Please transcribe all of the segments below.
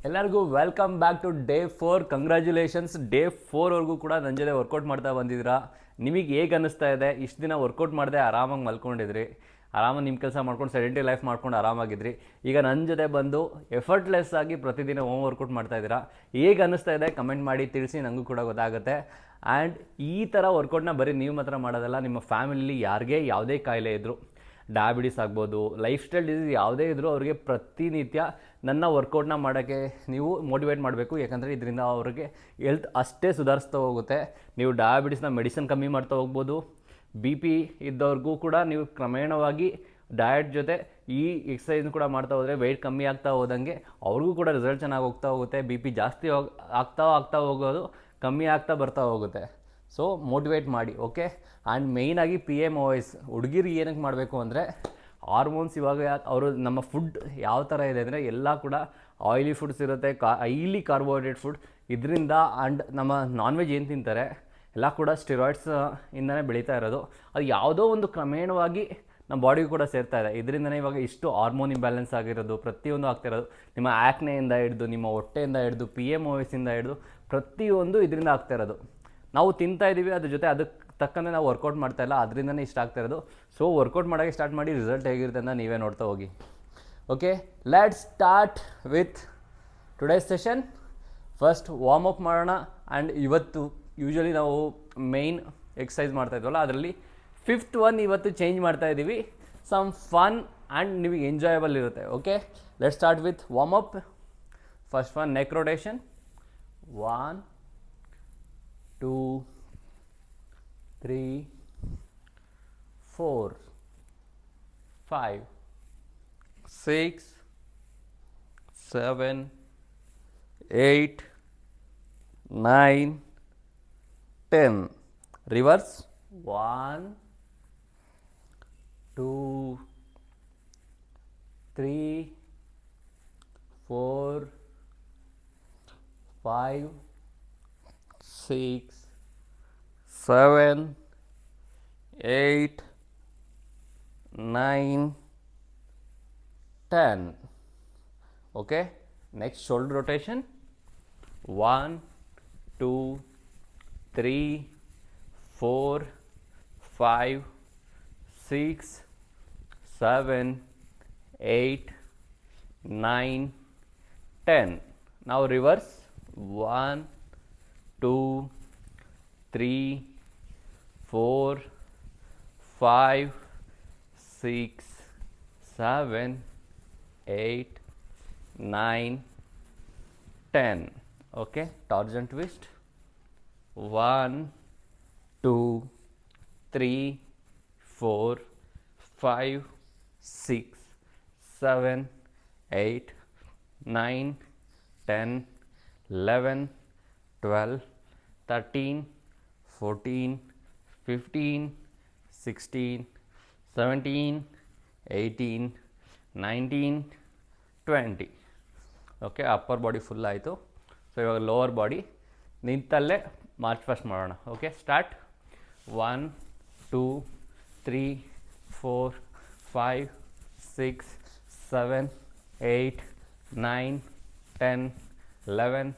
ಎಲ್ಲರಿಗೂ welcome back to day 4. Congratulations. Day 4ವರೆಗೂ ಕೂಡ ನನ್ನ ಜೊತೆ ವರ್ಕೌಟ್ ಮಾಡ್ತಾ ಬಂದಿದ್ದೀರಾ. ನಿಮಗೆ ಹೇಗೆ ಅನ್ನಿಸ್ತಾ ಇದೆ? ಇಷ್ಟು ದಿನ ವರ್ಕೌಟ್ ಮಾಡದೆ ಆರಾಮಾಗಿ ಮಲ್ಕೊಂಡಿದ್ರಿ, ಆರಾಮಾಗಿ ನಿಮ್ಮ ಕೆಲಸ ಮಾಡ್ಕೊಂಡು ಸೆಡೆಂಟರಿ ಲೈಫ್ ಮಾಡ್ಕೊಂಡು ಆರಾಮಾಗಿದ್ರಿ. ಈಗ ನನ್ನ ಜೊತೆ ಬಂದು ಎಫರ್ಟ್ಲೆಸ್ ಆಗಿ ಪ್ರತಿದಿನ ಹೋಮ್ ವರ್ಕೌಟ್ ಮಾಡ್ತಾಯಿದ್ದೀರಾ. ಹೇಗೆ ಅನ್ನಿಸ್ತಾ ಇದೆ ಕಮೆಂಟ್ ಮಾಡಿ ತಿಳಿಸಿ, ನನಗೂ ಕೂಡ ಗೊತ್ತಾಗುತ್ತೆ. ಆ್ಯಂಡ್ ಈ ಥರ ವರ್ಕೌಟ್ನ ಬರೀ ನೀವು ಮಾತ್ರ ಮಾಡೋದಲ್ಲ, ನಿಮ್ಮ ಫ್ಯಾಮಿಲಿ ಯಾರಿಗೆ ಯಾವುದೇ ಕಾಯಿಲೆ ಇದ್ದರು, ಡಯಾಬಿಟಿಸ್ ಆಗ್ಬೋದು, ಲೈಫ್ ಸ್ಟೈಲ್ ಡಿಸೀಸ್ ಯಾವುದೇ ಇದ್ದರೂ ಅವ್ರಿಗೆ ಪ್ರತಿನಿತ್ಯ ನನ್ನ ವರ್ಕೌಟ್ನ ಮಾಡೋಕ್ಕೆ ನೀವು ಮೋಟಿವೇಟ್ ಮಾಡಬೇಕು. ಯಾಕಂದರೆ ಇದರಿಂದ ಅವ್ರಿಗೆ ಹೆಲ್ತ್ ಅಷ್ಟೇ ಸುಧಾರಿಸ್ತಾ ಹೋಗುತ್ತೆ. ನೀವು ಡಯಾಬಿಟಿಸ್ನ ಮೆಡಿಸಿನ್ ಕಮ್ಮಿ ಮಾಡ್ತಾ ಹೋಗ್ಬೋದು. ಬಿ ಪಿ ಇದ್ದವ್ರಿಗೂ ಕೂಡ ನೀವು ಕ್ರಮೇಣವಾಗಿ ಡಯಟ್ ಜೊತೆ ಈ ಎಕ್ಸಸೈಸ್ನ ಕೂಡ ಮಾಡ್ತಾ ಹೋದರೆ ವೆಯ್ಟ್ ಕಮ್ಮಿ ಆಗ್ತಾ ಹೋದಂಗೆ ಅವ್ರಿಗೂ ಕೂಡ ರಿಸಲ್ಟ್ ಚೆನ್ನಾಗಿ ಹೋಗ್ತಾ ಹೋಗುತ್ತೆ. ಬಿ ಪಿ ಜಾಸ್ತಿ ಆಗ್ತಾ ಹೋಗೋದು ಕಮ್ಮಿ ಆಗ್ತಾ ಬರ್ತಾ ಹೋಗುತ್ತೆ. ಸೊ ಮೋಟಿವೇಟ್ ಮಾಡಿ, ಓಕೆ. ಆ್ಯಂಡ್ ಮೇಯ್ನಾಗಿ PMOS ಹುಡುಗಿರಿಗೆ ಏನಕ್ಕೆ ಮಾಡಬೇಕು ಅಂದರೆ, ಹಾರ್ಮೋನ್ಸ್ ಇವಾಗ ಅವರು ನಮ್ಮ ಫುಡ್ ಯಾವ ಥರ ಇದೆ ಅಂದರೆ ಎಲ್ಲ ಕೂಡ ಆಯಿಲಿ ಫುಡ್ಸ್ ಇರುತ್ತೆ, ಹೈಲಿ ಕಾರ್ಬೋಹೈಡ್ರೇಟ್ ಫುಡ್. ಇದರಿಂದ ಆ್ಯಂಡ್ ನಮ್ಮ ನಾನ್ ವೆಜ್ ಏನು ತಿಂತಾರೆ ಎಲ್ಲ ಕೂಡ ಸ್ಟಿರಾಯ್ಡ್ಸ್ ಇಂದನೇ ಬೆಳೀತಾ ಇರೋದು. ಅದು ಯಾವುದೋ ಒಂದು ಕ್ರಮೇಣವಾಗಿ ನಮ್ಮ ಬಾಡಿಗೂ ಕೂಡ ಸೇರ್ತಾ ಇದೆ. ಇದರಿಂದನೇ ಇವಾಗ ಇಷ್ಟು ಹಾರ್ಮೋನ್ ಇಂಬ್ಯಾಲೆನ್ಸ್ ಆಗಿರೋದು, ಪ್ರತಿಯೊಂದು ಆಗ್ತಿರೋದು. ನಿಮ್ಮ ಆ್ಯಕ್ನೆಯಿಂದ ಹಿಡಿದು, ನಿಮ್ಮ ಹೊಟ್ಟೆಯಿಂದ ಹಿಡಿದು, PMOS ಇಂದ ಹಿಡಿದು ಪ್ರತಿಯೊಂದು ಇದರಿಂದ ಆಗ್ತಾ ಇರೋದು. ನಾವು ತಿಂತಾ ಇದ್ದೀವಿ, ಅದ್ರ ಜೊತೆ ಅದಕ್ಕೆ ತಕ್ಕಂತೆ ನಾವು ವರ್ಕೌಟ್ ಮಾಡ್ತಾ ಇಲ್ಲ, ಅದರಿಂದನೇ ಇಷ್ಟ ಆಗ್ತಾ ಇರೋದು. ಸೊ ವರ್ಕೌಟ್ ಮಾಡೋಕ್ಕೆ ಸ್ಟಾರ್ಟ್ ಮಾಡಿ, ರಿಸಲ್ಟ್ ಹೇಗಿರುತ್ತೆ ಅಂತ ನೀವೇ ನೋಡ್ತಾ ಹೋಗಿ. Okay, let's start with today's session. First warm up ಮಾಡೋಣ. ಆ್ಯಂಡ್ ಇವತ್ತು ಯೂಶ್ವಲಿ ನಾವು ಮೇಯ್ನ್ ಎಕ್ಸಸೈಸ್ ಮಾಡ್ತಾಯಿದ್ವಲ್ಲ, ಅದರಲ್ಲಿ 5th ಒನ್ ಇವತ್ತು ಚೇಂಜ್ ಮಾಡ್ತಾ ಇದ್ದೀವಿ. ಸಮ್ ಫನ್ ಆ್ಯಂಡ್ ನಿಮಗೆ ಎಂಜಾಯಬಲ್ ಇರುತ್ತೆ. Okay, let's start with warm up. First one, neck rotation. 1 2 3 4 5 6 7 8 9 10. Reverse. 1 2 3 4 5 6 7 8 9 10. Okay, next shoulder rotation. 1 2 3 4 5 6 7 8 9 10. Now reverse. 1 2 3 4 5 6 7 8 9 10. Okay, torsion twist. 1 2 3 4 5 6 7 8 9 10 11 12 13 14 15 16 17 18 19 20. Okay, upper body full ಆಯಿತು. So ಇವಾಗ lower body ನಿಂತಲ್ಲೇ March first ಮಾಡೋಣ. Okay, start. 1 2 3 4 5 6 7 8 9 10 11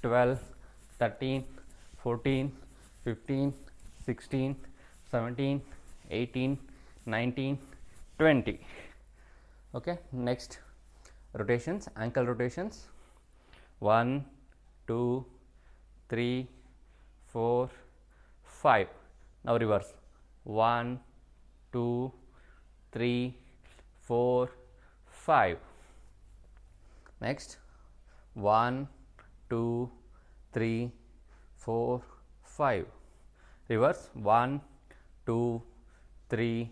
12 13 14 15 16 17 18 19 20. Okay, next rotations, ankle rotations. 1 2 3 4 5. Now reverse. 1 2 3 4 5. Next. 1 2 3 4 5. Reverse. 1 2 3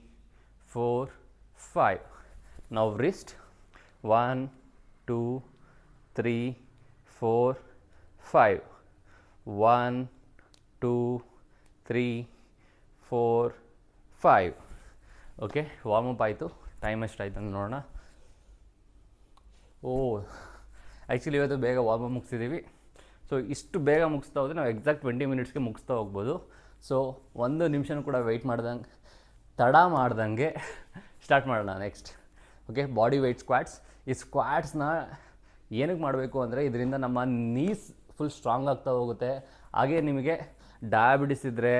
4 5. Now wrist. 1 2 3 4 5. 1 2 3 4 5. Okay, warm up ಆಯಿತು. Time ಎಷ್ಟಾಯ್ತು ಅಂತ ನೋಡೋಣ. Actually ಇವತ್ತು ಬೇಗ warm up ಮುಗಿಸಿದ್ದೀವಿ. So ಇಷ್ಟು ಬೇಗ ಮುಗಿಸ್ತಾ ಹೋದರೆ ನಾವು ಎಕ್ಸಾಕ್ಟ್ 20 ಮಿನಿಟ್ಸ್ಗೆ ಮುಗಿಸ್ತಾ ಹೋಗ್ಬೋದು. ಸೊ 1 ನಿಮಿಷನೂ ಕೂಡ ವೆಯ್ಟ್ ಮಾಡ್ದಂಗೆ, ತಡ ಮಾಡ್ದಂಗೆ ಸ್ಟಾರ್ಟ್ ಮಾಡೋಣ next. Okay, body weight squats. ಈ ಸ್ಕ್ವಾಟ್ಸ್ನ ಏನಕ್ಕೆ ಮಾಡಬೇಕು ಅಂದರೆ ಇದರಿಂದ ನಮ್ಮ ನೀಸ್ ಫುಲ್ ಸ್ಟ್ರಾಂಗ್ ಆಗ್ತಾ ಹೋಗುತ್ತೆ. ಹಾಗೆ ನಿಮಗೆ ಡಯಾಬಿಟಿಸ್ ಇದ್ದರೆ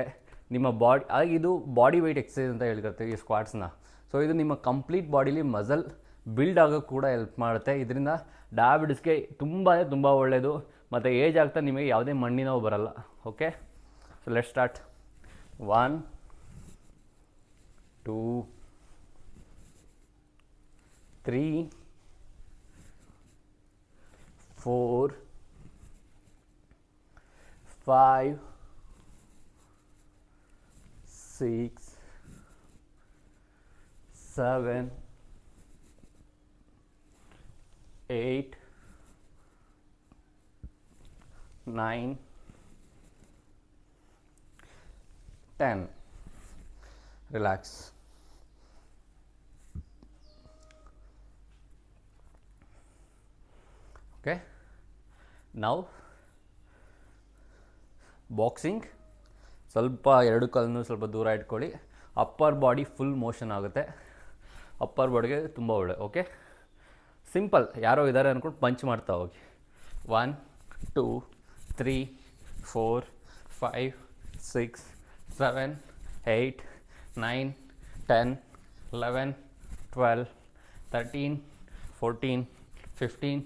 ನಿಮ್ಮ ಬಾಡಿ, ಹಾಗೆ ಇದು ಬಾಡಿ ವೆಯ್ಟ್ ಎಕ್ಸಸೈಸ್ ಅಂತ ಹೇಳ್ಕೊಳ್ತೀವಿ ಈ ಸ್ಕ್ವಾಟ್ಸ್ನ. ಸೊ ಇದು ನಿಮ್ಮ ಕಂಪ್ಲೀಟ್ ಬಾಡಿಲಿ ಮಸಲ್ ಬಿಲ್ಡ್ ಆಗೋಕ್ಕೆ ಕೂಡ ಹೆಲ್ಪ್ ಮಾಡುತ್ತೆ. ಇದರಿಂದ ಡಯಾಬಿಟಿಸ್ಗೆ ತುಂಬ ಒಳ್ಳೆಯದು. ಮತ್ತು ಏಜ್ ಆಗ್ತಾ ನಿಮಗೆ ಯಾವುದೇ ಮಣ್ಣಿನ ನೋವು ಬರಲ್ಲ. Okay, so let start. 1 2 3 4 5 6 7 8 9 10. Relax. Okay, now boxing. ಸ್ವಲ್ಪ ಎರಡು ಕಾಲನ್ನು ಸ್ವಲ್ಪ ದೂರ ಇಟ್ಕೊಳ್ಳಿ. ಅಪ್ಪರ್ ಬಾಡಿ ಫುಲ್ ಮೋಷನ್ ಆಗುತ್ತೆ. ಅಪ್ಪರ್ ಬಾಡಿಗೆ ತುಂಬ ಒಳ್ಳೆ. Okay, simple. ಯಾರೋ ಇದ್ದಾರೆ ಅಂದ್ಕೊಂಡು ಪಂಚ್ ಮಾಡ್ತಾ ಹೋಗಿ. 1 2 3 4 5 6 7 8 9 10 11 12 13 14 15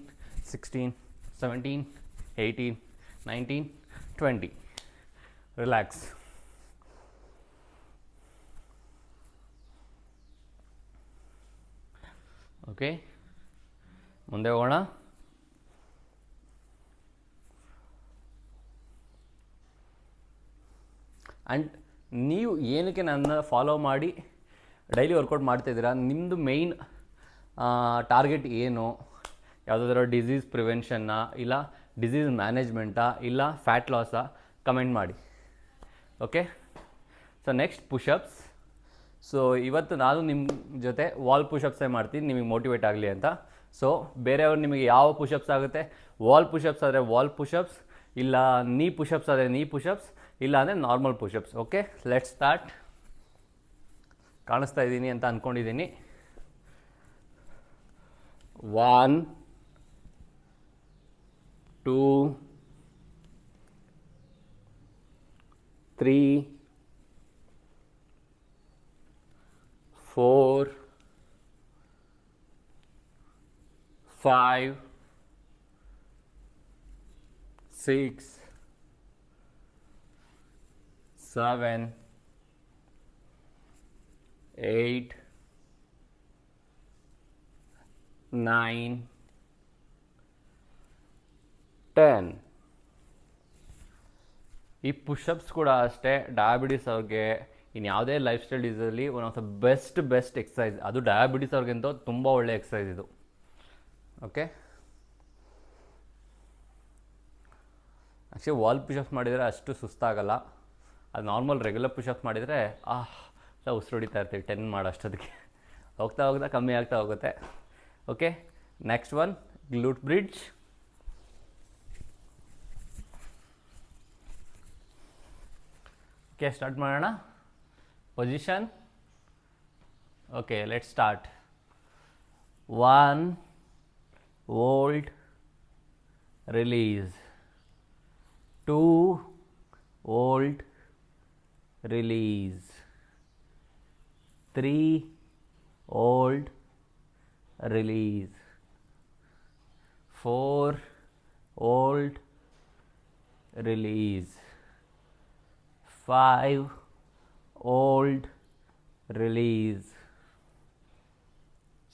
16 17 18 19 20. ರಿಲ್ಯಾಕ್ಸ್. ಓಕೆ, ಮುಂದೆ ಹೋಗೋಣ. ಆ್ಯಂಡ್ ನೀವು ಏನಕ್ಕೆ ನನ್ನ ಫಾಲೋ ಮಾಡಿ ಡೈಲಿ ವರ್ಕೌಟ್ ಮಾಡ್ತಾಯಿದ್ದೀರಾ, ನಿಮ್ಮದು ಮೇಯ್ನ್ ಟಾರ್ಗೆಟ್ ಏನು? ಯಾವುದಾದ್ರೂ ಡಿಸೀಸ್ ಪ್ರಿವೆನ್ಷನ್ನಾ, ಇಲ್ಲ ಡಿಸೀಸ್ ಮ್ಯಾನೇಜ್ಮೆಂಟಾ, ಇಲ್ಲ ಫ್ಯಾಟ್ ಲಾಸಾ? ಕಮೆಂಟ್ ಮಾಡಿ. Okay, so next push-ups. So ಇವತ್ತು ನಾನು ನಿಮ್ಮ ಜೊತೆ ವಾಲ್ ಪುಷಪ್ಸೇ ಮಾಡ್ತೀನಿ, ನಿಮಗೆ ಮೋಟಿವೇಟ್ ಆಗಲಿ ಅಂತ. ಸೊ ಬೇರೆಯವ್ರು ನಿಮಗೆ ಯಾವ ಪುಷಪ್ಸ್ ಆಗುತ್ತೆ, ವಾಲ್ ಪುಷಪ್ಸ್ ಆದರೆ ವಾಲ್ ಪುಷಪ್ಸ್, ಇಲ್ಲ ನೀ ಪುಷಪ್ಸ್ ಆದರೆ ನೀ ಪುಷಪ್ಸ್, ಇಲ್ಲ ಅಂದರೆ normal push-ups. Okay, let's start. ಕಾಣಿಸ್ತಾ ಇದ್ದೀನಿ ಅಂತ ಅಂದ್ಕೊಂಡಿದ್ದೀನಿ. 1 2 3 4 5 6 7 8 9 10. ಈ ಪುಷಪ್ಸ್ ಕೂಡ ಅಷ್ಟೇ, ಡಯಾಬಿಟಿಸ್ ಅವ್ರಿಗೆ, ಇನ್ನು ಯಾವುದೇ ಲೈಫ್ ಸ್ಟೈಲ್ ಡಿಸಲ್ಲಿ one of the best exercise. ಅದು ಡಯಾಬಿಟಿಸ್ ಅವ್ರಿಗಂತೂ ತುಂಬ ಒಳ್ಳೆ ಎಕ್ಸಸೈಸ್ ಇದು. ಓಕೆ, ಆ್ಯಕ್ಚುಲಿ ವಾಲ್ ಪುಷಪ್ಸ್ ಮಾಡಿದರೆ ಅಷ್ಟು ಸುಸ್ತಾಗಲ್ಲ. ಅದು ನಾರ್ಮಲ್ ರೆಗ್ಯುಲರ್ ಪುಷಪ್ಸ್ ಮಾಡಿದರೆ ಉಸಿರು ಹೊಡಿತಾ ಇರ್ತೀವಿ 10 ಮಾಡೋಷ್ಟೊತ್ತಿಗೆ. ಹೋಗ್ತಾ ಕಮ್ಮಿ ಆಗ್ತಾ ಹೋಗುತ್ತೆ. Okay, next one glute bridge. Okay, start ಮಾಡೋಣ. Position. Okay, let's start. 1 hold, release. 2 hold, release. 3 hold, release. 4 hold, release. 5 hold, release.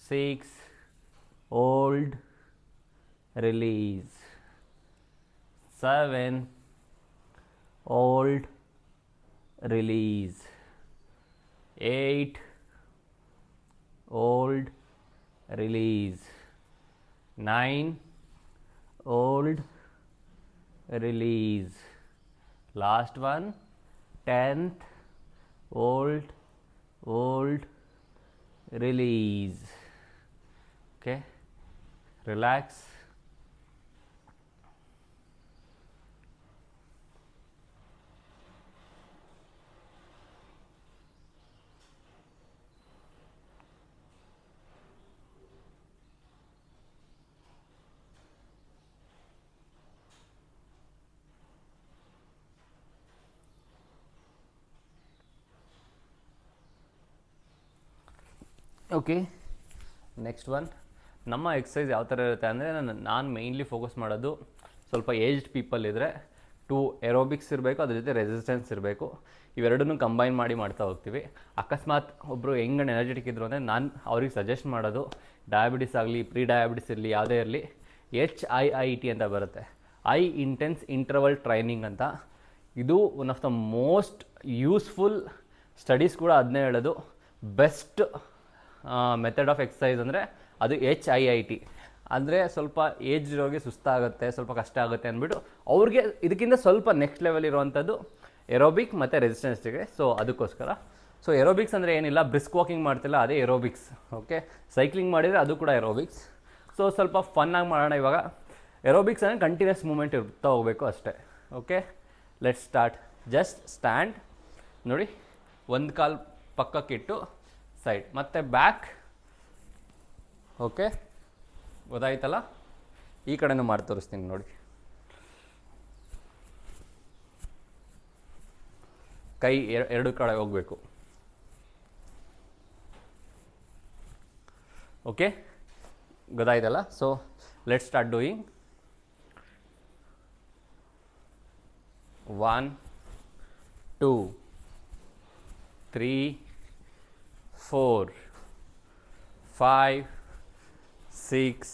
6 hold, release. 7 hold, release. 8 hold, release. 9 hold, release. Last one, 10th hold, release. Okay, relax. Okay, next one. ನಮ್ಮ exercise ಯಾವ ಥರ ಇರುತ್ತೆ ಅಂದರೆ, ನಾನು mainly focus ಮಾಡೋದು ಸ್ವಲ್ಪ aged people ಇದ್ದರೆ 2 aerobics ಇರಬೇಕು, ಅದ್ರ ಜೊತೆ ರೆಸಿಸ್ಟೆನ್ಸ್ ಇರಬೇಕು. ಇವೆರಡನ್ನೂ ಕಂಬೈನ್ ಮಾಡಿ ಮಾಡ್ತಾ ಹೋಗ್ತೀವಿ. ಅಕಸ್ಮಾತ್ ಒಬ್ಬರು ಹೆಂಗ್ ಎನರ್ಜೆಟಿಕ್ ಇದ್ರು ಅಂದರೆ ನಾನು ಅವ್ರಿಗೆ ಸಜೆಸ್ಟ್ ಮಾಡೋದು, ಡಯಾಬಿಟಿಸ್ ಆಗಲಿ ಪ್ರೀ ಡಯಾಬಿಟಿಸ್ ಇರಲಿ ಯಾವುದೇ ಇರಲಿ, HIIT ಅಂತ ಬರುತ್ತೆ, ಹೈ ಇಂಟೆನ್ಸ್ ಇಂಟರ್ವಲ್ ಟ್ರೈನಿಂಗ್ ಅಂತ. ಇದು one of the most useful, studies ಕೂಡ ಅದನ್ನೇ ಹೇಳೋದು, ಬೆಸ್ಟ್ ಮೆಥಡ್ ಆಫ್ ಎಕ್ಸಸೈಸ್ ಅಂದರೆ ಅದು HIIT. ಅಂದರೆ ಸ್ವಲ್ಪ ಏಜ್ ಇರೋರಿಗೆ ಸುಸ್ತಾಗುತ್ತೆ, ಸ್ವಲ್ಪ ಕಷ್ಟ ಆಗುತ್ತೆ ಅಂದ್ಬಿಟ್ಟು ಅವ್ರಿಗೆ ಇದಕ್ಕಿಂತ ಸ್ವಲ್ಪ ನೆಕ್ಸ್ಟ್ ಲೆವೆಲ್ ಇರುವಂಥದ್ದು ಏರೋಬಿಕ್ ಮತ್ತು ರೆಸಿಸ್ಟೆನ್ಸ್ಗೆ. ಸೊ ಅದಕ್ಕೋಸ್ಕರ. ಸೊ ಏರೋಬಿಕ್ಸ್ ಅಂದರೆ ಏನಿಲ್ಲ, ಬ್ರಿಸ್ಕ್ ವಾಕಿಂಗ್ ಮಾಡ್ತಿಲ್ಲ ಅದೇ ಏರೋಬಿಕ್ಸ್. ಓಕೆ, ಸೈಕ್ಲಿಂಗ್ ಮಾಡಿದರೆ ಅದು ಕೂಡ ಏರೋಬಿಕ್ಸ್. ಸೊ ಸ್ವಲ್ಪ ಫನ್ನಾಗಿ ಮಾಡೋಣ ಇವಾಗ. ಏರೋಬಿಕ್ಸ್ ಅಂದರೆ ಕಂಟಿನ್ಯೂಸ್ ಮೂಮೆಂಟ್ ಇರ್ತಾ ಹೋಗಬೇಕು ಅಷ್ಟೇ. Okay, let's start. Just stand ನೋಡಿ, ಒಂದು ಕಾಲು ಪಕ್ಕಕ್ಕಿಟ್ಟು ಸೈಡ್ ಮತ್ತು ಬ್ಯಾಕ್. ಓಕೆ, ಗೊತ್ತಾಯ್ತಲ್ಲ? ಈ ಕಡೆನೂ ಮಾಡಿ ತೋರಿಸ್ತೀನಿ ನೋಡಿ. ಕೈ ಎರಡು ಕಡೆ ಹೋಗಬೇಕು. ಓಕೆ, ಗೊತ್ತಾಯ್ತಲ್ಲ? So let's start doing. 1 2 3 4 5 6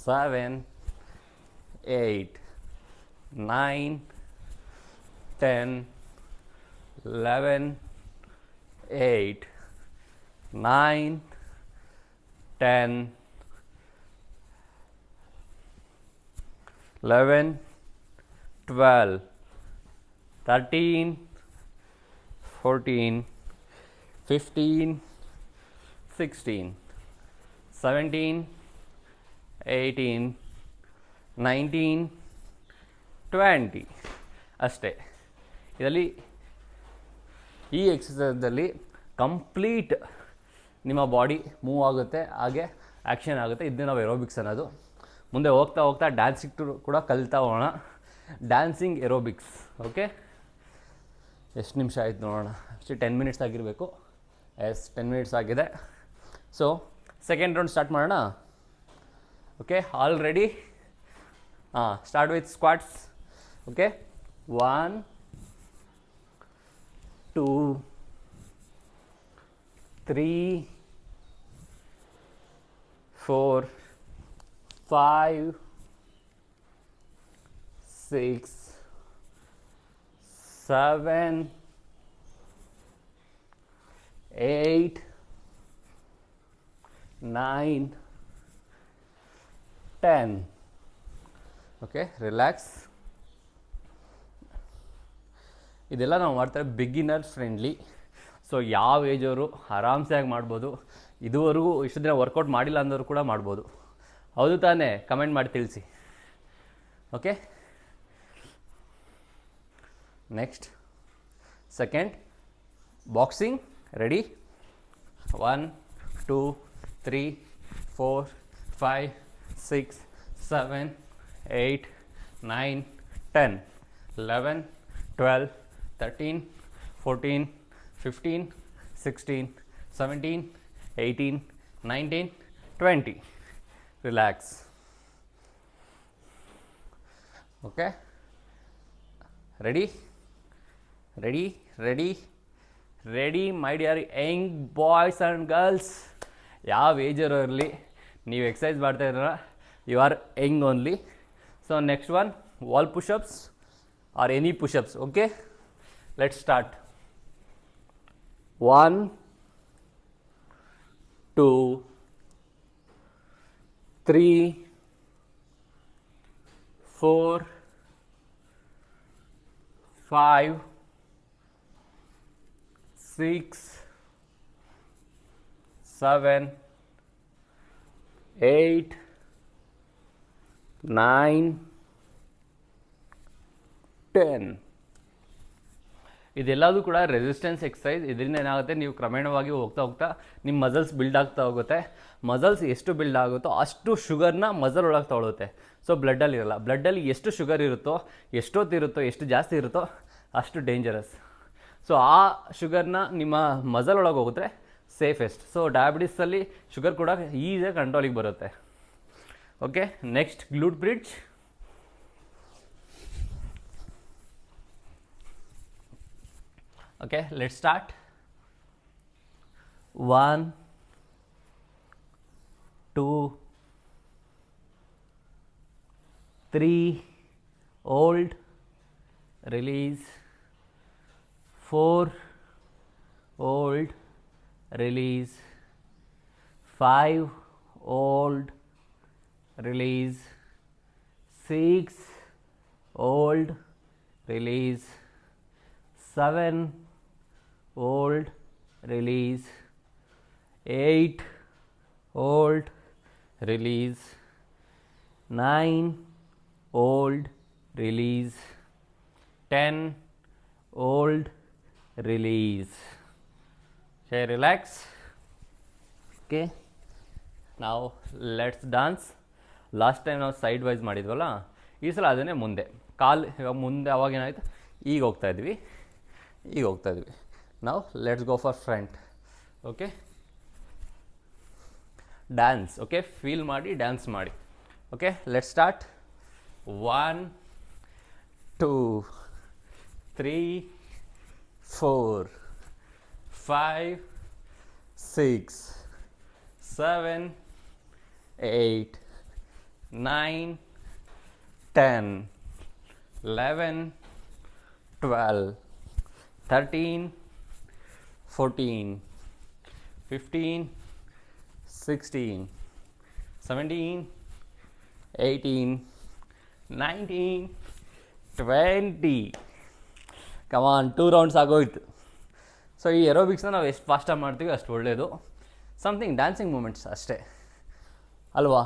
7 8 9 10 11 8 9 10 11 12 13 14 15 16 17 18 19 20 ಅಷ್ಟೇ. ಇದರಲ್ಲಿ ಈ ಎಕ್ಸಸೈಸಲ್ಲಿ ಕಂಪ್ಲೀಟ್ ನಿಮ್ಮ ಬಾಡಿ ಮೂವ್ ಆಗುತ್ತೆ, ಹಾಗೆ ಆ್ಯಕ್ಷನ್ ಆಗುತ್ತೆ. ಇದನ್ನೇ ನಾವು ಏರೋಬಿಕ್ಸ್ ಅನ್ನೋದು. ಮುಂದೆ ಹೋಗ್ತಾ ಹೋಗ್ತಾ ಡ್ಯಾನ್ಸಿಂಗ್ ಕೂಡ ಕಲಿತಾ ಹೋಗೋಣ. Dancing aerobics. ಓಕೆ, ಎಷ್ಟು ನಿಮಿಷ ಆಯ್ತು ನೋಡೋಣ. ಅಷ್ಟೇ 10 ಮಿನಿಟ್ಸ್ ಆಗಿರಬೇಕು. ಎಸ್, 10 ಮಿನಿಟ್ಸ್ ಆಗಿದೆ. ಸೊ ಸೆಕೆಂಡ್ ರೌಂಡ್ ಸ್ಟಾರ್ಟ್ ಮಾಡೋಣ. Okay, all ready? Start with squats. Okay, 1 2 3 4 5 6 7 8 9 10. Okay, relax. ಇದೆಲ್ಲ ನಾವು ಮಾಡ್ತಾರೆ ಬಿಗಿನರ್ ಫ್ರೆಂಡ್ಲಿ. ಸೊ ಯಾವ ಏಜವರು ಆರಾಮ್ಸೆ ಆಗಿ ಮಾಡ್ಬೋದು. ಇದುವರೆಗೂ ಇಷ್ಟು ದಿನ ವರ್ಕೌಟ್ ಮಾಡಿಲ್ಲ ಅಂದವರು ಕೂಡ ಮಾಡ್ಬೋದು. ಹೌದು ತಾನೇ? ಕಮೆಂಟ್ ಮಾಡಿ ತಿಳಿಸಿ. Okay, next second boxing. Ready? 1 2 3 4 5 6 7 8 9 10 11 12 13 14 15 16 17 18 19 20. Relax. Okay, ready ready ready ready my dear young boys and girls. ಯಾವ ಏಜರು ಇರಲಿ, ನೀವು ಎಕ್ಸಸೈಸ್ ಮಾಡ್ತಾ ಇದ್ದೀರ, you are young only. So next one, wall pushups or any pushups. Okay, let's start. 1 2 3 4 5 6 7 8 9 10. ಇದೆಲ್ಲದೂ ಕೂಡ resistance exercise. ಇದರಿಂದ ಏನಾಗುತ್ತೆ, ನೀವು ಕ್ರಮೇಣವಾಗಿ ಹೋಗ್ತಾ ಹೋಗ್ತಾ ನಿಮ್ಮ ಮಸಲ್ಸ್ ಬಿಲ್ಡ್ ಆಗ್ತಾ ಹೋಗುತ್ತೆ. ಮಸಲ್ಸ್ ಎಷ್ಟು ಬಿಲ್ಡ್ ಆಗುತ್ತೋ ಅಷ್ಟು ಶುಗರ್ನ ಮಸಲ್ ಒಳಗೆ ತೊಗೊಳುತ್ತೆ. ಸೊ ಬ್ಲಡ್ಡಲ್ಲಿ ಇರಲ್ಲ. ಬ್ಲಡ್ಡಲ್ಲಿ ಎಷ್ಟು ಶುಗರ್ ಇರುತ್ತೋ, ಎಷ್ಟೊತ್ತಿರುತ್ತೋ, ಎಷ್ಟು ಜಾಸ್ತಿ ಇರುತ್ತೋ ಅಷ್ಟು ಡೇಂಜರಸ್. ಸೊ ಆ ಶುಗರ್ನ ನಿಮ್ಮ ಮಸಲ್ ಒಳಗೆ ಹೋಗುತ್ತೆ. ಸೇಫೆಸ್ಟ್. ಸೊ ಡಯಾಬಿಟಿಸಲ್ಲಿ ಶುಗರ್ ಕೂಡ ಈಸಿಯಾಗಿ ಕಂಟ್ರೋಲಿಗೆ ಬರುತ್ತೆ. Okay, next glute bridge. Okay, let's start. 1 2 3 hold, release, 4 hold, release, 5 hold, release, 6 hold, release, 7 hold, release, 8 hold, release, 9 hold, release, 10 hold, release. Okay, relax. Okay, now let's dance. Last time ನಾವು side wise ಮಾಡಿದ್ವಲ್ಲ, ಈ ಸಲ ಅದನ್ನೇ ಮುಂದೆ. ಕಾಲು ಇವಾಗ ಮುಂದೆ ಅವಾಗೇನಾಯಿತು, ಈಗ ಹೋಗ್ತಾ ಇದ್ವಿ. ನಾವು let's go for front. Okay, dance. Okay, feel ಮಾಡಿ, ಡ್ಯಾನ್ಸ್ ಮಾಡಿ. Okay, let's start. 1 2 3 4 5 6 7 8 9 10 11 12 13 14 15 16 17 18 19 20. Come on, 2 rounds ಆಗೋಯ್ತು. ಸೊ ಈ ಏರೋಬಿಕ್ಸ್ನ ನಾವು ಎಷ್ಟು ಫಾಸ್ಟಾಗಿ ಮಾಡ್ತೀವಿ ಅಷ್ಟು ಒಳ್ಳೆಯದು. ಸಮಥಿಂಗ್ ಡ್ಯಾನ್ಸಿಂಗ್ ಮೂಮೆಂಟ್ಸ್ ಅಷ್ಟೇ ಅಲ್ವಾ?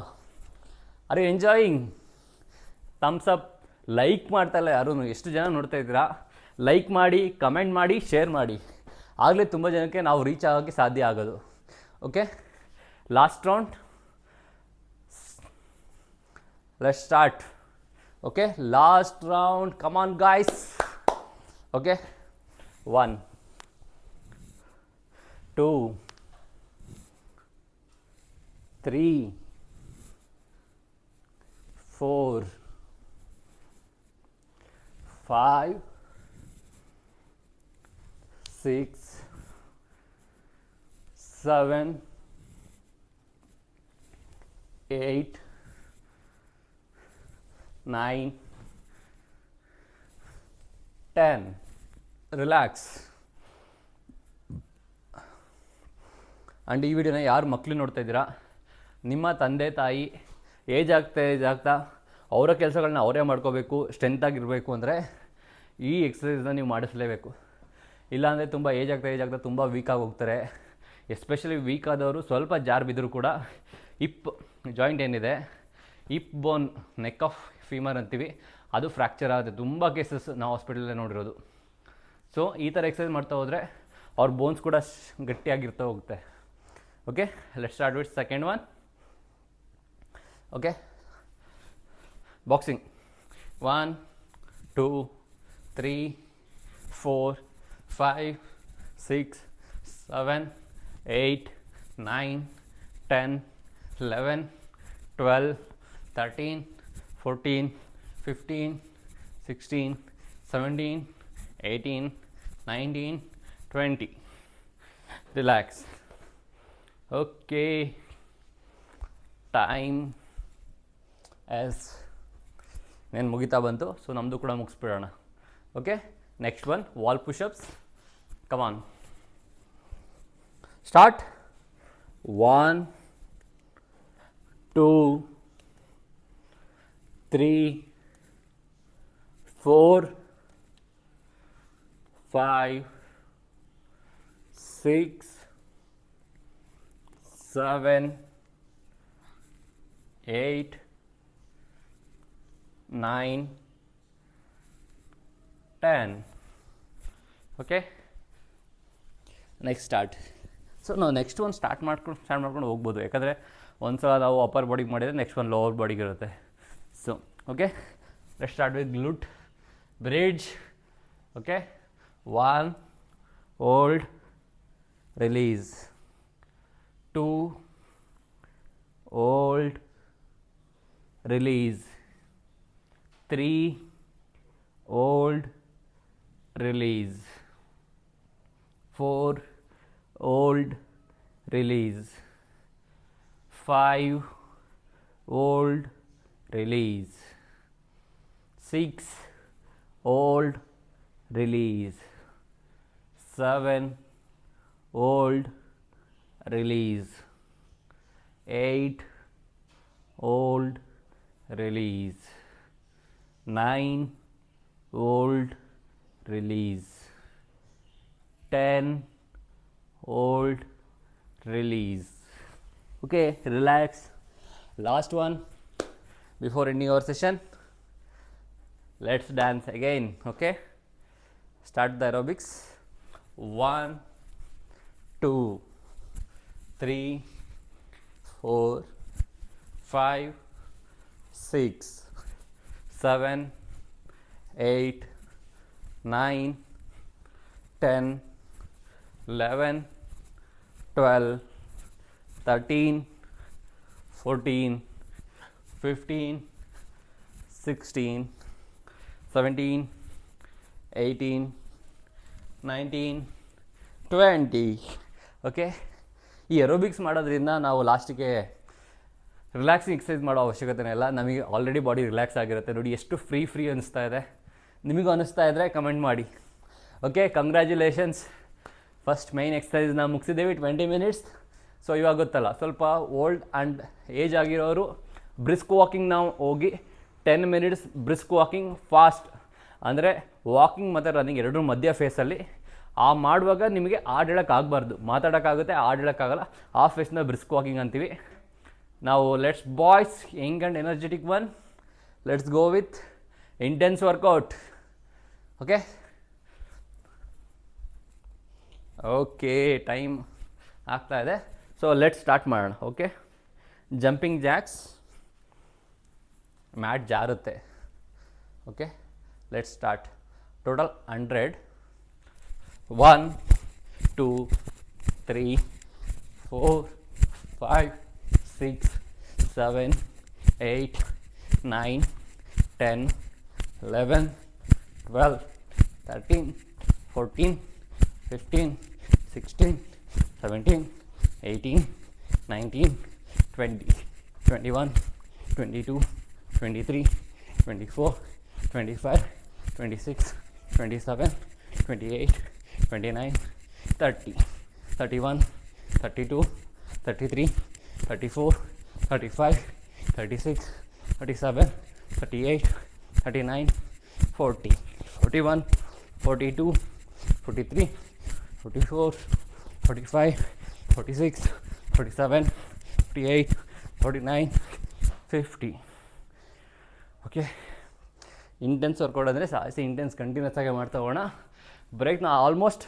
Are you enjoying? Thumbs up. Like ಮಾಡ್ತಾಯಿಲ್ಲ ಯಾರೂ. ಎಷ್ಟು ಜನ ನೋಡ್ತಾ ಇದ್ದೀರಾ? ಲೈಕ್ ಮಾಡಿ, ಕಮೆಂಟ್ ಮಾಡಿ, ಶೇರ್ ಮಾಡಿ. ಆಗಲೇ ತುಂಬ ಜನಕ್ಕೆ ನಾವು ರೀಚ್ ಆಗೋಕ್ಕೆ ಸಾಧ್ಯ ಆಗೋದು. Okay, last round. Let's start. Okay, last round. Come on guys. Okay, 1 2 3 4 5 6 7 8 9 10. Relax. And ಈ ವಿಡಿಯೋನ ಯಾರು ಮಕ್ಕಳು ನೋಡ್ತಾ ಇದ್ದೀರಾ, ನಿಮ್ಮ ತಂದೆ ತಾಯಿ ಏಜ್ ಆಗ್ತಾ ಅವರ ಕೆಲಸಗಳನ್ನ ಅವರೇ ಮಾಡ್ಕೋಬೇಕು, ಸ್ಟ್ರೆಂತಾಗಿರಬೇಕು ಅಂದರೆ ಈ ಎಕ್ಸಸೈಸ್ನ ನೀವು ಮಾಡಿಸಲೇಬೇಕು. ಇಲ್ಲಾಂದರೆ ತುಂಬ ಏಜ್ ಆಗ್ತಾ ತುಂಬ ವೀಕಾಗಿ ಹೋಗ್ತಾರೆ. ಎಸ್ಪೆಷಲಿ ವೀಕ್ ಆದವರು ಸ್ವಲ್ಪ ಜಾರ್ ಬಿದ್ದರೂ ಕೂಡ ಹಿಪ್ ಜಾಯಿಂಟ್ ಏನಿದೆ, hip bone, neck of femur ಅಂತೀವಿ, ಅದು ಫ್ರ್ಯಾಕ್ಚರ್ ಆಗುತ್ತೆ. ತುಂಬ ಕೇಸಸ್ ನಾವು ಹಾಸ್ಪಿಟಲಲ್ಲೇ ನೋಡಿರೋದು. ಸೊ ಈ ಥರ ಎಕ್ಸಸೈಸ್ ಮಾಡ್ತಾ ಹೋದರೆ ಅವ್ರ ಬೋನ್ಸ್ ಕೂಡ ಗಟ್ಟಿಯಾಗಿರ್ತಾ ಹೋಗುತ್ತೆ. Okay, let's start with second one. Okay, boxing. 1 2 3 4 5 6 7 8 9 10 11 12 13 14 15 16 17 18 19 20. Relax. Okay, time is ಏನು ಮುಗಿತಾ ಬಂತು. ಸೊ ನಮ್ಮದು ಕೂಡ ಮುಗಿಸ್ಬಿಡೋಣ. Okay, next one wall pushups. Come on, start. 1 2 3 4 5 6 7 8 9 10. Okay, next start. So ನಾವು ನೆಕ್ಸ್ಟ್ ಒಂದು ಸ್ಟಾರ್ಟ್ ಮಾಡ್ಕೊಂಡು ಹೋಗ್ಬೋದು. ಯಾಕಂದರೆ ಒಂದು ಸಲ ನಾವು ಅಪ್ಪರ್ ಬಾಡಿಗೆ ಮಾಡಿದರೆ ನೆಕ್ಸ್ಟ್ ಒಂದು ಲೋವರ್ ಬಾಡಿಗೆ ಇರುತ್ತೆ. So okay, let's start with glute bridge. Okay, 1 hold, release, 2, hold, release, 3, hold, release, 4, hold, release, 5, hold, release, 6, hold, release, 7, hold, release, 8, hold, release, 9, hold, release, 10, hold, release. Okay, relax. Last one before ending our session. Let's dance again. Okay, start the aerobics. 1, 2, 3, 4, 5, 6, 7, 8, 9, 10, 11, 12, 13, 14, 15, 16, 17, 18, 19, 20. Okay, ಈ aerobics ಮಾಡೋದ್ರಿಂದ ನಾವು ಲಾಸ್ಟಿಗೆ relaxing exercise ಮಾಡೋ ಅವಶ್ಯಕತೆನೇ ಇಲ್ಲ. ನಮಗೆ already body relax ಆಗಿರುತ್ತೆ. ನೋಡಿ ಎಷ್ಟು ಫ್ರೀ ಅನಿಸ್ತಾ ಇದೆ. ನಿಮಗೂ ಅನಿಸ್ತಾ ಇದ್ದರೆ ಕಮೆಂಟ್ ಮಾಡಿ. Okay, congratulations. ಫಸ್ಟ್ ಮೈನ್ ಎಕ್ಸಸೈಸ್ನ ಮುಗಿಸಿದ್ದೇವೆ 20 ಮಿನಿಟ್ಸ್. ಸೊ ಇವಾಗ ಗೊತ್ತಲ್ಲ, ಸ್ವಲ್ಪ ಓಲ್ಡ್ ಆ್ಯಂಡ್ ಏಜ್ ಆಗಿರೋರು ಬ್ರಿಸ್ಕ್ ವಾಕಿಂಗ್ ನಾವು ಹೋಗಿ 10 ಮಿನಿಟ್ಸ್ ಬ್ರಿಸ್ಕ್ ವಾಕಿಂಗ್ ಫಾಸ್ಟ್, ಅಂದರೆ ವಾಕಿಂಗ್ ಮತ್ತು ರನ್ನಿಂಗ್ ಎರಡೂ ಮಧ್ಯ ಫೇಸಲ್ಲಿ ಆ ಮಾಡುವಾಗ ನಿಮಗೆ ಹಾಡು ಹೇಳೋಕ್ಕಾಗಬಾರ್ದು. ಮಾತಾಡೋಕ್ಕಾಗುತ್ತೆ, ಹಾಡು ಹೇಳೋಕ್ಕಾಗಲ್ಲ. ಆ ಫೇಸ್ನ ಬ್ರಿಸ್ಕ್ ವಾಕಿಂಗ್ ಅಂತೀವಿ ನಾವು. Let's boys, young and energetic one, let's go with intense workout. Okay okay, time ಆಗ್ತಾ ಇದೆ. ಸೊ ಲೆಟ್ಸ್ ಸ್ಟಾರ್ಟ್ ಮಾಡೋಣ. ಓಕೆ, ಜಂಪಿಂಗ್ ಜಾಕ್ಸ್, ಮ್ಯಾಟ್ ಜಾರುತ್ತೆ. Okay, let's start. Total 100. 1, 2, 3, 4, 5, 6, 7, 8, 9, 10, 11, 12, 13, 14, 15, 16, 17, 18, 19, 20, 21, 22, 23, 24, 25, 26, 27, 28, 29, 30, 31, 32, 33, 34, 35, 36, 37, 38, 39, 40, 41, 42, 43, 44, 45, 46, 47, 48, 49, 50. Okay, intense workout ಅಂದರೆ ಜಾಸ್ತಿ ಇಂಟೆನ್ಸ್ ಕಂಟಿನ್ಯೂಸ್ ಆಗಿ ಮಾಡ್ತಾ ಹೋಗೋಣ. ಬ್ರೇಕ್ನ ಆಲ್ಮೋಸ್ಟ್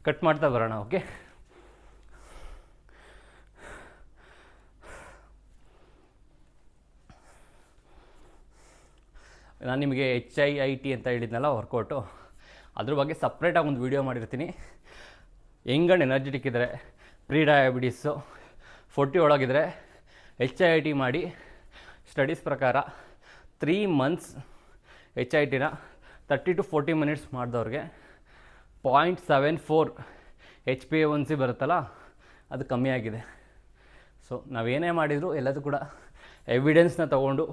ಕಟ್ ಮಾಡ್ತಾ ಬರೋಣ. ಓಕೆ, ನಾನು ನಿಮಗೆ HIIT ಅಂತ ಹೇಳಿದ್ನಲ್ಲ ವರ್ಕೌಟು, ಅದ್ರ ಬಗ್ಗೆ ಸಪ್ರೇಟಾಗಿ ಒಂದು ವೀಡಿಯೋ ಮಾಡಿರ್ತೀನಿ. ಯಂಗ್ ಆ್ಯಂಡ್ ಎನರ್ಜೆಟಿಕ್ ಇದ್ದರೆ, ಪ್ರೀ ಡಯಾಬಿಟೀಸು 40 ಒಳಗಿದ್ರೆ HIIT ಮಾಡಿ. ಸ್ಟಡೀಸ್ ಪ್ರಕಾರ 3 ಮಂತ್ಸ್ HIITನ 30 to 40 ಮಿನಿಟ್ಸ್ ಮಾಡಿದವ್ರಿಗೆ 0.74 HbA1c ಬರುತ್ತಲ್ಲ, ಅದು ಕಮ್ಮಿ ಆಗಿದೆ. ಸೊ ನಾವೇನೇ ಮಾಡಿದರೂ ಎಲ್ಲದೂ ಕೂಡ ಎವಿಡೆನ್ಸ್ನ ತೊಗೊಂಡು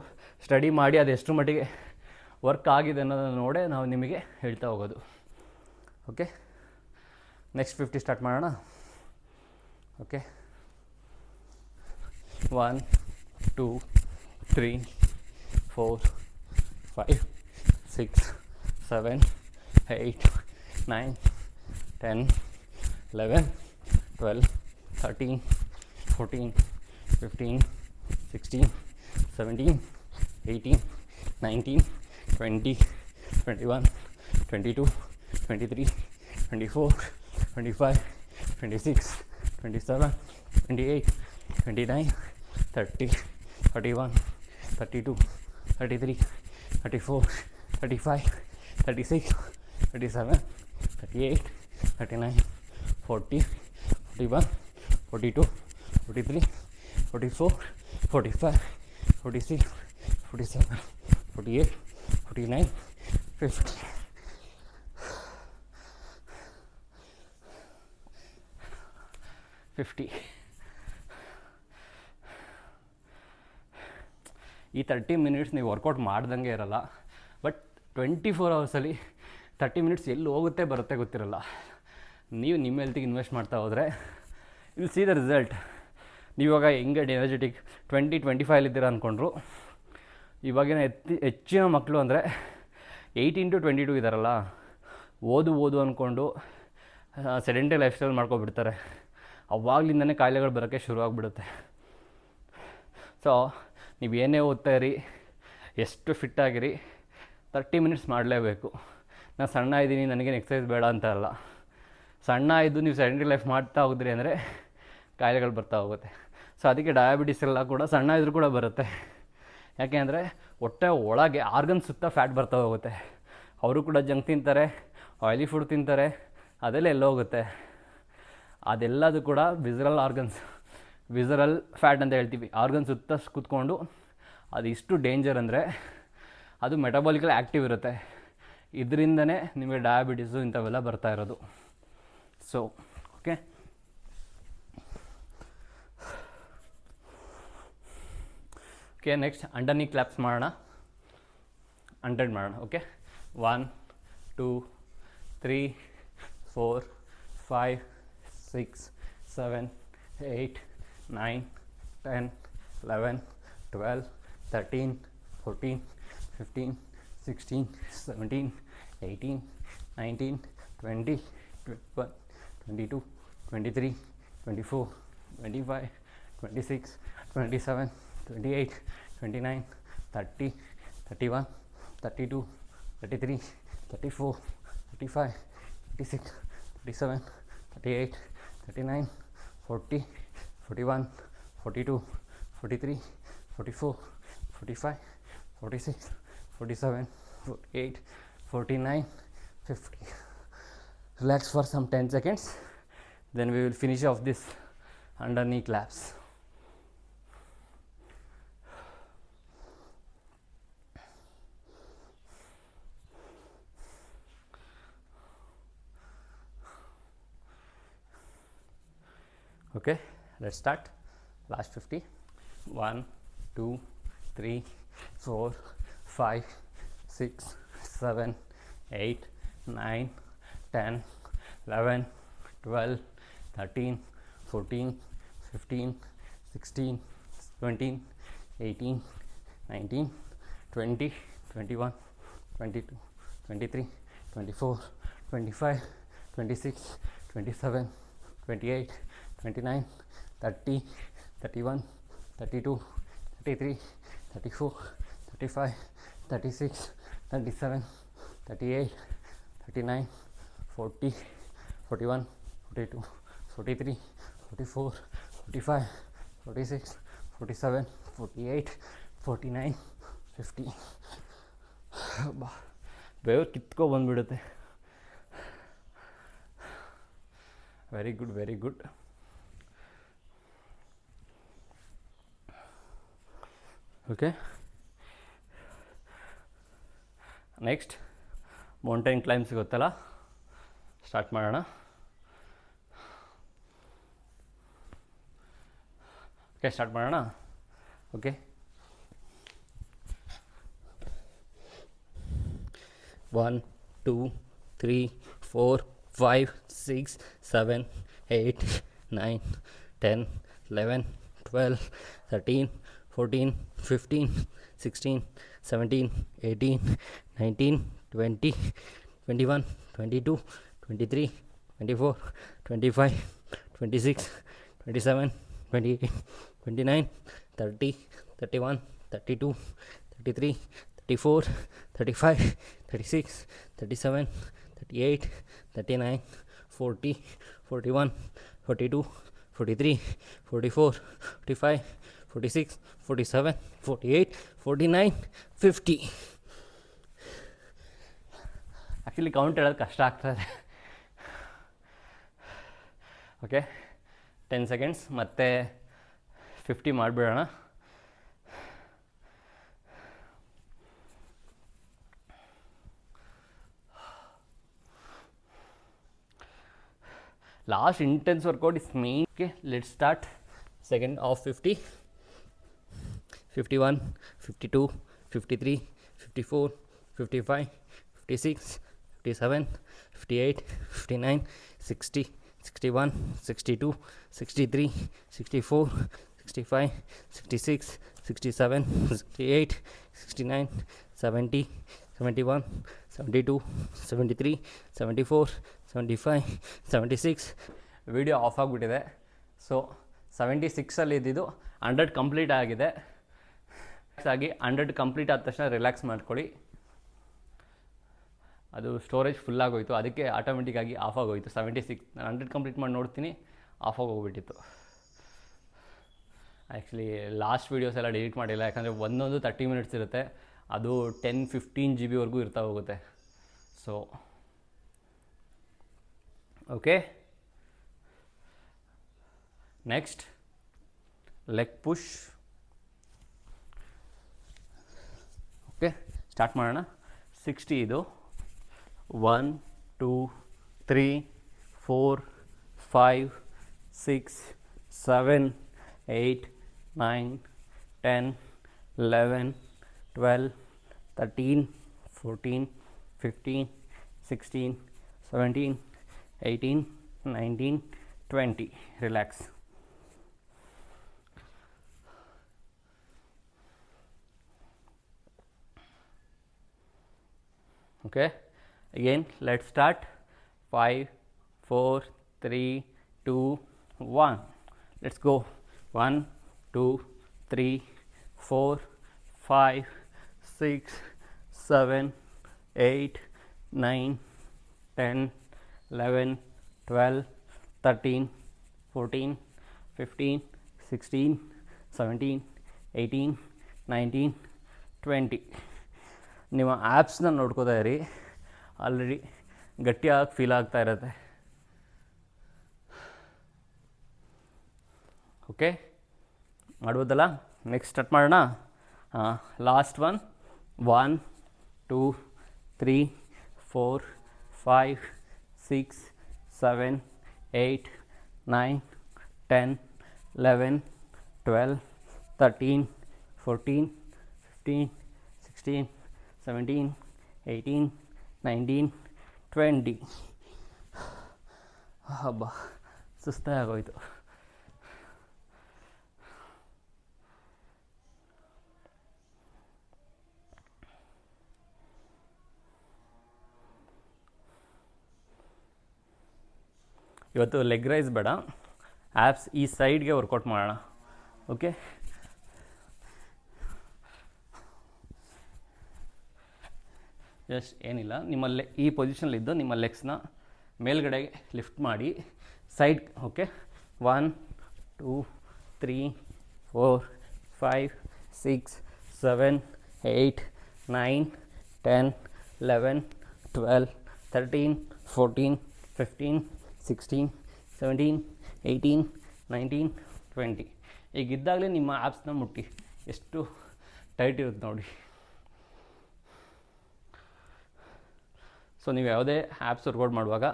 ಸ್ಟಡಿ ಮಾಡಿ ಅದು ಎಷ್ಟು ಮಟ್ಟಿಗೆ ವರ್ಕ್ ಆಗಿದೆ ಅನ್ನೋದನ್ನು ನೋಡೇ ನಾವು ನಿಮಗೆ ಹೇಳ್ತಾ ಹೋಗೋದು. ಓಕೆ, ನೆಕ್ಸ್ಟ್ 50 ಸ್ಟಾರ್ಟ್ ಮಾಡೋಣ. ಓಕೆ, 1, 2, 3, 4, 5, 6, 7, 8, 9, 10, 11, 12, 13, 14, 15, 16, 17, 18, 19, 20, 21, 22, 23, 24, 25, 26, 27, 28, 29, 30, 31, 32, 33, 34, 35, 36, 37, 38, 39, 40, 41, 42, 43, 44, 45, 46, 47, 48, 49, 50. 50. ಈ 30 ಮಿನಿಟ್ಸ್ ನೀವು ವರ್ಕೌಟ್ ಮಾಡ್ದಂಗೆ ಇರಲ್ಲ, ಬಟ್ 24 ಅವರ್ಸಲ್ಲಿ 30 ಮಿನಿಟ್ಸ್ ಎಲ್ಲಿ ಹೋಗುತ್ತೆ ಬರುತ್ತೆ ಗೊತ್ತಿರಲ್ಲ. ನೀವು ನಿಮ್ಮ ಹೆಲ್ತಿಗೆ ಇನ್ವೆಸ್ಟ್ ಮಾಡ್ತಾ ಹೋದರೆ ವಿಲ್ ಸಿ ದ ರಿಸಲ್ಟ್. ನೀವಾಗ ಹೆಂಗೆ ಎನರ್ಜೆಟಿಕ್ 20-25 ಇದ್ದೀರಾ ಅಂದ್ಕೊಂಡ್ರು, ಇವಾಗಿನ ಹೆಚ್ಚಿನ ಮಕ್ಕಳು ಅಂದರೆ 18 to 22 ಇದ್ದಾರಲ್ಲ, ಓದು ಅಂದ್ಕೊಂಡು ಸೆಡೆಂಟರಿ ಲೈಫ್ ಸ್ಟೈಲ್ ಮಾಡ್ಕೊಬಿಡ್ತಾರೆ. ಅವಾಗಲಿಂದನೇ ಕಾಯಿಲೆಗಳು ಬರೋಕ್ಕೆ ಶುರುವಾಗ್ಬಿಡುತ್ತೆ. ಸೊ ನೀವು ಏನೇ ಓದ್ತಾ ಇರಿ, ಎಷ್ಟು ಫಿಟ್ಟಾಗಿರಿ, 30 ಮಿನಿಟ್ಸ್ ಮಾಡಲೇಬೇಕು. ನಾನು ಸಣ್ಣ ಇದ್ದೀನಿ, ನನಗೇನು ಎಕ್ಸಸೈಸ್ ಬೇಡ ಅಂತ ಅಲ್ಲ. ಸಣ್ಣ ಇದ್ದು ನೀವು ಸೆಡೆಂಟರಿ ಲೈಫ್ ಮಾಡ್ತಾ ಹೋದ್ರಿ ಅಂದರೆ ಕಾಯಿಲೆಗಳು ಬರ್ತಾ ಹೋಗುತ್ತೆ. ಸೊ ಅದಕ್ಕೆ ಡಯಾಬಿಟಿಸ್ ಎಲ್ಲ ಕೂಡ ಸಣ್ಣ ಇದ್ರೂ ಕೂಡ ಬರುತ್ತೆ. ಯಾಕೆ ಅಂದರೆ ಹೊಟ್ಟೆ ಒಳಗೆ ಆರ್ಗನ್ ಸುತ್ತ ಫ್ಯಾಟ್ ಬರ್ತಾ ಹೋಗುತ್ತೆ. ಅವರು ಕೂಡ ಜಂಕ್ ತಿಂತಾರೆ, ಆಯಿಲಿ ಫುಡ್ ತಿಂತಾರೆ, ಅದೆಲ್ಲ ಎಲ್ಲೋಗುತ್ತೆ. ಅದೆಲ್ಲದು ಕೂಡ ವಿಸರಲ್ ಆರ್ಗನ್ಸ್, ವಿಸರಲ್ ಫ್ಯಾಟ್ ಅಂತ ಹೇಳ್ತೀವಿ. ಆರ್ಗನ್ ಸುತ್ತ ಕೂತ್ಕೊಂಡು ಅದು ಇಷ್ಟು ಡೇಂಜರ್ ಅಂದರೆ ಅದು ಮೆಟಬಾಲಿಕಲ್ ಆ್ಯಕ್ಟಿವ್ ಇರುತ್ತೆ. ಇದರಿಂದನೇ ನಿಮಗೆ ಡಯಾಬಿಟೀಸು ಇಂಥವೆಲ್ಲ ಬರ್ತಾ ಇರೋದು. ಸೊ ಓಕೆ, ನೆಕ್ಸ್ಟ್ ಅಂಡರ್ ನೀ ಕ್ಲಾಪ್ಸ್ ಮಾಡೋಣ, 100 ಮಾಡೋಣ. Okay, 1 2 3 4 5 6 7 8 9 10 11 12 13 14 15 16 17 18 19 20 21 22 23 24 25 26 27 28 29 30 31 32 33 34 35 36 37 38 39 40 41 42 43 44 45 46 47 48 49 50. Relax for some 10 seconds, then we will finish off this under knee claps. Okay, let's start. Last 50. 1 2 3 4 5 6 7 8 9 10 11 12 13 14 15 16 17 18 19 20 21 22 23 24 25 26 27 28 29 30 31 32 33 34 35 36 37 38 39 40 41 42 43 44 45 46 47 48 49 50. ಬೆವರು ಕಿತ್ಕೊ ಬಂದುಬಿಡುತ್ತೆ. Very good, very good. Okay, next mountain claims ಗೊತ್ತಲ್ಲ, start ಮಾಡೋಣ. Okay, start ಮಾಡೋಣ. Okay, 1 2 3 4 5 6 7 8 9 10 11 12 13 14 15 16 17 18 19 20 21 22 23 24 25 26 27 28 29 30 31 32 33 34 35 36 37 38 39 40 41 42 43 44 45 46 47 48 49 50. Actually count ಹೇಳೋದು ಕಷ್ಟ ಆಗ್ತದೆ. Okay, 10 seconds. ಮತ್ತು 50 ಮಾಡಿಬಿಡೋಣ. Last intense workout is main. Okay, let's start. Second of 50, 51, 52, 53, 54, 55, 56, 57, 58, 59, 60, 61, 62, 63, 64, 65, 66, 67, 68, 69, 70, 71, 72, 73, 74, 75, 76. Video of ಆಗಿಬಿಟ್ಟಿದೆ. ಸೊ 76ಅಲ್ಲಿ ಇದ್ದಿದ್ದು 100 ಕಂಪ್ಲೀಟ್ ಆಗಿದೆ. ಆಗಿ 100 ಕಂಪ್ಲೀಟ್ ಆದ ತಕ್ಷಣ ರಿಲ್ಯಾಕ್ಸ್ ಮಾಡ್ಕೊಳ್ಳಿ. ಅದು ಸ್ಟೋರೇಜ್ ಫುಲ್ ಆಗೋಯಿತು, ಅದಕ್ಕೆ ಆಟೋಮೆಟಿಕ್ಕಾಗಿ ಆಫ್ ಆಗೋಯಿತು. 76 ನಾನು 100 ಕಂಪ್ಲೀಟ್ ಮಾಡಿ ನೋಡ್ತೀನಿ, ಆಫ್ ಆಗೋಗ್ಬಿಟ್ಟಿತ್ತು. ಆ್ಯಕ್ಚುಲಿ ಲಾಸ್ಟ್ ವೀಡಿಯೋಸ್ ಎಲ್ಲ ಡಿಲೀಟ್ ಮಾಡಿಲ್ಲ, ಯಾಕಂದರೆ ಒಂದೊಂದು 30 ಮಿನಿಟ್ಸ್ ಇರುತ್ತೆ, ಅದು 10-15 GB ಇರ್ತಾ ಹೋಗುತ್ತೆ. So okay, next leg push. Okay, start ಮಾಡೋಣ. 60 ಇದು. 1 2 3 4 5 6 7 8 9 10 11 12 13 14 15 16 17 18 19 20. Relax. Okay, again let's start. 5 4 3 2 1. Let's go. 1 2 3 4 5 6 7 8 9 10 11 12 13 14 15 16 17 18 19 20. ನಿಮ್ಮ ಆ್ಯಪ್ಸ್ನ ನೋಡ್ಕೋತಾ ಇರಿ, ಆಲ್ರೆಡಿ ಗಟ್ಟಿಯಾಗಿ ಫೀಲ್ ಆಗ್ತಾ ಇರುತ್ತೆ. ಓಕೆ, ಮಾಡ್ಬೋದಲ್ಲ? ನೆಕ್ಸ್ಟ್ ಸ್ಟಾರ್ಟ್ ಮಾಡೋಣ. Last one. 1 2 3 4 5 6 7 8 9 10 11 12 13 14 15 16 17 18 19 20. ಹಬ್ಬ, ಸುಸ್ತಾಗಿ ಆಗೋಯ್ತು. ಇವತ್ತು ಲೆಗ್ ರೈಸ್ ಬೇಡ, ಆ್ಯಪ್ಸ್ ಈ ಸೈಡ್ಗೆ ವರ್ಕೌಟ್ ಮಾಡೋಣ. ಓಕೆ, ಜಸ್ಟ್ ಏನಿಲ್ಲ, ನಿಮ್ಮಲ್ಲೇ ಈ ಪೊಸಿಷನಲ್ಲಿದ್ದು ನಿಮ್ಮ ಲೆಗ್ಸ್ನ ಮೇಲ್ಗಡೆಗೆ ಲಿಫ್ಟ್ ಮಾಡಿ ಸೈಡ್. ಓಕೆ, 1 2 3 4 5 6 7 8 9 10 11 12 13 14 15 16 17 18 19 20. ಈಗಿದ್ದಾಗಲೇ ನಿಮ್ಮ ಆ್ಯಪ್ಸ್ನ ಮುಟ್ಟಿ, ಎಷ್ಟು ಟೈಟ್ ಇರುತ್ತೆ ನೋಡಿ. ಸೊ ನೀವು ಯಾವುದೇ ಆ್ಯಪ್ಸ್ ವರ್ಕೌಟ್ ಮಾಡುವಾಗ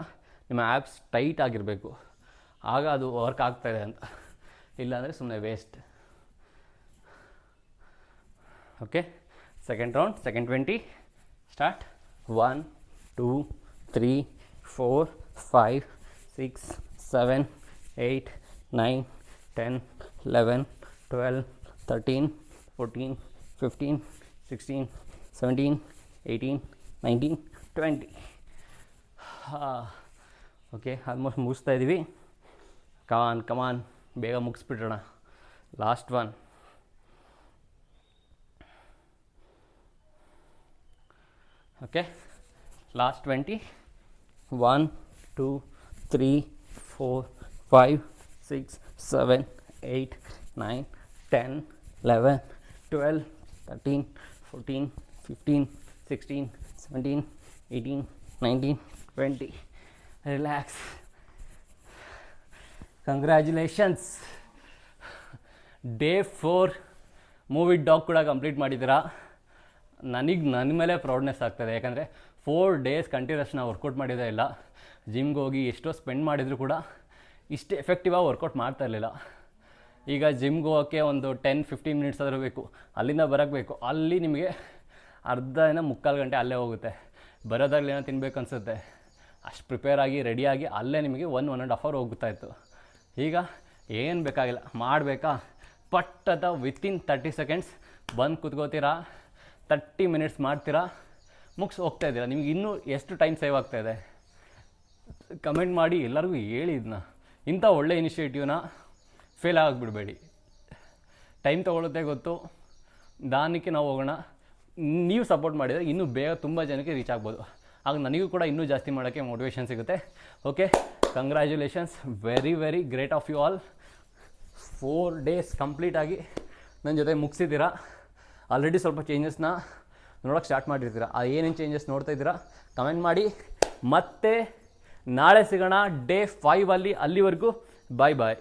ನಿಮ್ಮ ಆ್ಯಪ್ಸ್ ಟೈಟ್ ಆಗಿರಬೇಕು, ಆಗ ಅದು ವರ್ಕ್ ಆಗ್ತಾಯಿದೆ ಅಂತ. ಇಲ್ಲಾಂದರೆ ಸುಮ್ಮನೆ waste. Okay, second round, second 20. Start. 1 2 3 4 5 6 7 8 9 10 11 12 13 14 15 16 17 18 19 20. Okay, almost ಮುಗಿಸ್ತಾ ಇದ್ದೀವಿ. ಕಮಾನ್ ಬೇಗ ಮುಗಿಸ್ಬಿಟ್ರೋಣ. Last one. Okay, last 20. 1 2 3 4 5 6 7 8 9 10 11 12 13 14 15 16 17 18 19 20. Relax. Congratulations, day 4 movie dog ಕೂಡ ಕಂಪ್ಲೀಟ್ ಮಾಡಿದ್ದೀರಾ. ನನ್ನ ಮೇಲೆ ಪ್ರೌಡ್ನೆಸ್ ಆಗ್ತಾಯಿದೆ. ಯಾಕಂದರೆ 4 ಡೇಸ್ ಕಂಟಿನ್ಯೂಸ್ ನಾವು ವರ್ಕೌಟ್ ಮಾಡಿದೇ ಇಲ್ಲ. ಜಿಮ್ಗೆ ಹೋಗಿ ಎಷ್ಟೋ ಸ್ಪೆಂಡ್ ಮಾಡಿದರೂ ಕೂಡ ಇಷ್ಟು ಎಫೆಕ್ಟಿವಾಗಿ ವರ್ಕೌಟ್ ಮಾಡ್ತಾ ಇರಲಿಲ್ಲ. ಈಗ ಜಿಮ್ಗೆ ಹೋಗೋಕ್ಕೆ ಒಂದು 10-15 ಮಿನಿಟ್ಸ್ ಆದರೂ ಬೇಕು. ಅಲ್ಲಿಂದ ಬರೋಕ್ಕೆ ಬೇಕು. ಅಲ್ಲಿ ನಿಮಗೆ ಅರ್ಧ ಮುಕ್ಕಾಲು ಗಂಟೆ ಅಲ್ಲೇ ಹೋಗುತ್ತೆ. ಬರೋದಾಗಲಿ ಏನೋ ತಿನ್ಬೇಕು ಅನಿಸುತ್ತೆ. ಅಷ್ಟು ಪ್ರಿಪೇರಾಗಿ ರೆಡಿಯಾಗಿ ಅಲ್ಲೇ ನಿಮಗೆ 1.5 ಅವರ್ ಹೋಗ್ತಾಯಿತ್ತು. ಈಗ ಏನು ಬೇಕಾಗಿಲ್ಲ, ಮಾಡಬೇಕಾ ಪಟ್ಟದ ವಿತಿನ್ 30 ಸೆಕೆಂಡ್ಸ್ ಬಂದು ಕೂತ್ಕೋತೀರಾ, 30 ಮಿನಿಟ್ಸ್ ಮಾಡ್ತೀರಾ, ಮುಗಿಸ್ ಹೋಗ್ತಾಯಿದ್ದೀರಾ. ನಿಮಗೆ ಇನ್ನೂ ಎಷ್ಟು ಟೈಮ್ ಸೇವ್ ಆಗ್ತಾಯಿದೆ ಕಮೆಂಟ್ ಮಾಡಿ ಎಲ್ಲರಿಗೂ ಹೇಳಿ. ಇದನ್ನ ಇಂಥ ಒಳ್ಳೆ ಇನಿಷಿಯೇಟಿವ್ನ ಫೇಲ್ ಆಗಿಬಿಡಬೇಡಿ. ಟೈಮ್ ತೊಗೊಳುತ್ತೆ ಗೊತ್ತು, ದಾನಕ್ಕೆ ನಾವು ಹೋಗೋಣ. ನೀವು ಸಪೋರ್ಟ್ ಮಾಡಿದರೆ ಇನ್ನೂ ಬೇಗ ತುಂಬ ಜನಕ್ಕೆ ರೀಚ್ ಆಗ್ಬೋದು. ಆಗ ನನಗೂ ಕೂಡ ಇನ್ನೂ ಜಾಸ್ತಿ ಮಾಡೋಕ್ಕೆ ಮೋಟಿವೇಶನ್ ಸಿಗುತ್ತೆ. Okay, congratulations, very very great of you all. 4 days ಕಂಪ್ಲೀಟಾಗಿ ನನ್ನ ಜೊತೆ ಮುಗಿಸಿದ್ದೀರಾ. ಆಲ್ರೆಡಿ ಸ್ವಲ್ಪ ಚೇಂಜಸ್ನ ನೋಡೋಕ್ಕೆ ಸ್ಟಾರ್ಟ್ ಮಾಡಿರ್ತೀರ. ಆ ಏನೇನು ಚೇಂಜಸ್ ನೋಡ್ತಾ ಇದ್ದೀರಾ ಕಮೆಂಟ್ ಮಾಡಿ. ಮತ್ತೆ ನಾಳೆ ಸಿಗೋಣ ಡೇ 5 ಅಲ್ಲಿ. ಅಲ್ಲಿವರೆಗೂ ಬಾಯ್ ಬಾಯ್.